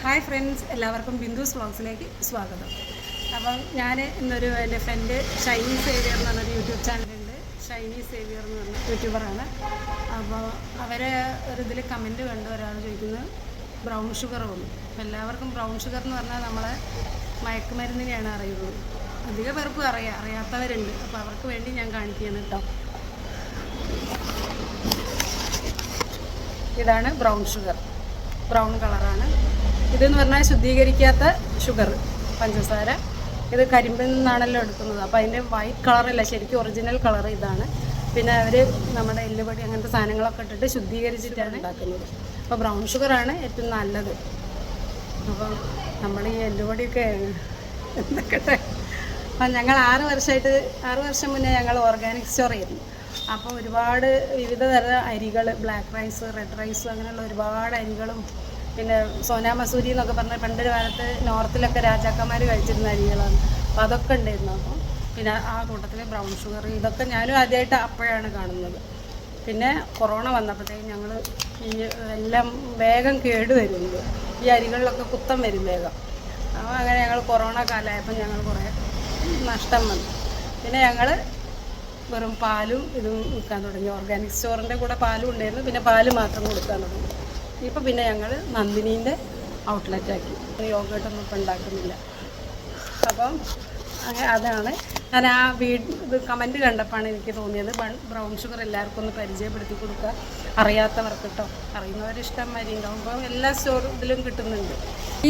Hi friends, എല്ലാവർക്കും ബിന്ദുസ് വ്ളോഗ്സിലേക്ക് സ്വാഗതം. അപ്പം ഞാൻ ഇന്നൊരു എൻ്റെ ഫ്രണ്ട് ഷൈനി സേവിയർ എന്ന് പറഞ്ഞൊരു യൂട്യൂബ് ചാനലുണ്ട്. ഷൈനി സേവിയർ എന്ന് പറഞ്ഞ യൂട്യൂബറാണ്. അപ്പോൾ അവർ ഒരു ഇതിൽ കമൻറ്റ് കണ്ട് ഒരാൾ ചോദിക്കുന്നത് ബ്രൗൺ ഷുഗർ വന്നു. അപ്പോൾ എല്ലാവർക്കും ബ്രൗൺ ഷുഗർ എന്ന് പറഞ്ഞാൽ നമ്മളെ മയക്കുമരുന്നിനെയാണ് അറിയുള്ളൂ. അധിക പേർക്കും അറിയാത്തവരുണ്ട്. അപ്പോൾ അവർക്ക് വേണ്ടി ഞാൻ കാണിക്കുകയാണ് കേട്ടോ. ഇതാണ് ബ്രൗൺ ഷുഗർ, ബ്രൗൺ കളറാണ്. ഇതെന്ന് പറഞ്ഞാൽ ശുദ്ധീകരിക്കാത്ത ഷുഗർ, പഞ്ചസാര. ഇത് കരിമ്പിൽ നിന്നാണല്ലോ എടുക്കുന്നത്. അപ്പോൾ അതിൻ്റെ വൈറ്റ് കളറല്ല, ശരിക്കും ഒറിജിനൽ കളർ ഇതാണ്. പിന്നെ അവർ നമ്മുടെ എല്ലുപൊടി അങ്ങനത്തെ സാധനങ്ങളൊക്കെ ഇട്ടിട്ട് ശുദ്ധീകരിച്ചിട്ടാണ് ഉണ്ടാക്കുന്നത്. അപ്പോൾ ബ്രൗൺ ഷുഗറാണ് ഏറ്റവും നല്ലത്. അപ്പം നമ്മൾ ഈ എല്ലുപൊടിയൊക്കെ എന്തൊക്കെ. അപ്പം ഞങ്ങൾ 6 വർഷം മുന്നേ ഞങ്ങൾ ഓർഗാനിക് സ്റ്റോർ ആയിരുന്നു. അപ്പോൾ ഒരുപാട് വിവിധ തരം അരികൾ, ബ്ലാക്ക് റൈസ്, റെഡ് റൈസ്, അങ്ങനെയുള്ള ഒരുപാട് അരികളും, പിന്നെ സോനാ മസൂരി എന്നൊക്കെ പറഞ്ഞാൽ പണ്ടൊരു കാലത്ത് നോർത്തിലൊക്കെ രാജാക്കന്മാർ കഴിച്ചിരുന്ന അരികളാണ്. അപ്പോൾ അതൊക്കെ ഉണ്ടായിരുന്നു. അപ്പോൾ പിന്നെ ആ കൂട്ടത്തിൽ ബ്രൗൺ ഷുഗർ, ഇതൊക്കെ ഞാനും ആദ്യമായിട്ട് അപ്പോഴാണ് കാണുന്നത്. പിന്നെ കൊറോണ വന്നപ്പോഴത്തേക്കും ഞങ്ങൾ ഈ എല്ലാം വേഗം കേടുവരുന്നത്, ഈ അരികളിലൊക്കെ കുത്തം വരും വേഗം. അപ്പോൾ അങ്ങനെ ഞങ്ങൾ കൊറോണ കാലമായപ്പോൾ ഞങ്ങൾ കുറേ നഷ്ടം വന്നു. പിന്നെ ഞങ്ങൾ വെറും പാലും ഇതും വിൽക്കാൻ തുടങ്ങി. ഓർഗാനിക് സ്റ്റോറിൻ്റെ കൂടെ പാലും ഉണ്ടായിരുന്നു, പിന്നെ പാല് മാത്രം കൊടുക്കാൻ തുടങ്ങി. ഇപ്പോൾ പിന്നെ ഞങ്ങൾ നന്ദിനീൻ്റെ ഔട്ട്ലെറ്റാക്കി. യോഗട്ടൊന്നും ഇപ്പം ഉണ്ടാക്കുന്നില്ല. അപ്പം അങ്ങനെ അതാണ് ഞാൻ ആ ഇത് കമൻറ്റ് കണ്ടപ്പോഴാണ് എനിക്ക് തോന്നിയത് ബ്രൗൺ ഷുഗർ എല്ലാവർക്കും ഒന്ന് പരിചയപ്പെടുത്തി കൊടുക്കുക, അറിയാത്തവർക്ക് കേട്ടോ. അറിയുന്നവരിഷ്ടം മാതിരി ഉണ്ടാവും. അപ്പോൾ എല്ലാ ഇതിലും കിട്ടുന്നുണ്ട്.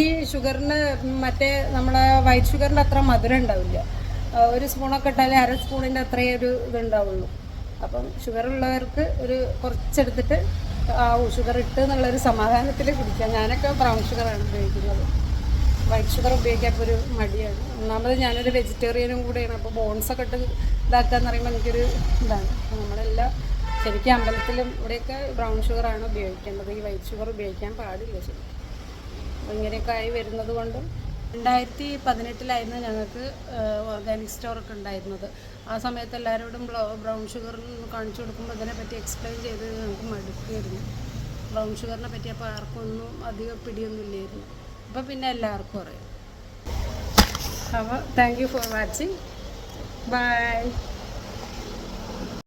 ഈ ഷുഗറിന് മറ്റേ നമ്മളെ വൈറ്റ് ഷുഗറിൻ്റെ അത്ര മധുരം ഉണ്ടാവില്ല. ഒരു സ്പൂണൊക്കെ ഇട്ടാലേ 1/2 സ്പൂണിൻ്റെ അത്രയേ ഒരു ഇതുണ്ടാവുള്ളൂ. അപ്പം ഷുഗറുള്ളവർക്ക് ഒരു കുറച്ചെടുത്തിട്ട് ഷുഗർ ഇട്ട് എന്നുള്ളൊരു സമാധാനത്തിൽ കുടിക്കാം. ഞാനൊക്കെ ബ്രൗൺ ഷുഗറാണ് ഉപയോഗിക്കുന്നത്. വൈറ്റ് ഷുഗർ ഉപയോഗിക്കാൻ ഒരു മടിയാണ്. ഒന്നാമത് ഞാനൊരു വെജിറ്റേറിയനും കൂടെയാണ്. അപ്പോൾ ബോൺസൊക്കെ ഇട്ട് ഇതാക്കാന്ന് പറയുമ്പോൾ എനിക്കൊരു ഇതാണ്. അപ്പോൾ നമ്മളെല്ലാം ശരിക്കും അമ്പലത്തിലും ഇവിടെയൊക്കെ ബ്രൗൺ ഷുഗറാണ് ഉപയോഗിക്കേണ്ടത്. ഈ വൈറ്റ് ഷുഗർ ഉപയോഗിക്കാൻ പാടില്ല ശരി. അപ്പോൾ ഇങ്ങനെയൊക്കെ ആയി വരുന്നത് കൊണ്ട് 2018 ഞങ്ങൾക്ക് ഓർഗാനിക് സ്റ്റോറൊക്കെ ഉണ്ടായിരുന്നത്. ആ സമയത്ത് എല്ലാവരോടും ബ്രൗൺ ഷുഗർ കാണിച്ചു കൊടുക്കുമ്പോൾ ഇതിനെപ്പറ്റി എക്സ്പ്ലെയിൻ ചെയ്ത് ഞങ്ങൾക്ക് മടുക്കുകയായിരുന്നു. ബ്രൗൺ ഷുഗറിനെ പറ്റി അപ്പോൾ ആർക്കും ഒന്നും അധികം പിടിയൊന്നുമില്ലായിരുന്നു. അപ്പോൾ പിന്നെ എല്ലാവർക്കും അറിയാം. അപ്പോൾ thank you for watching. By.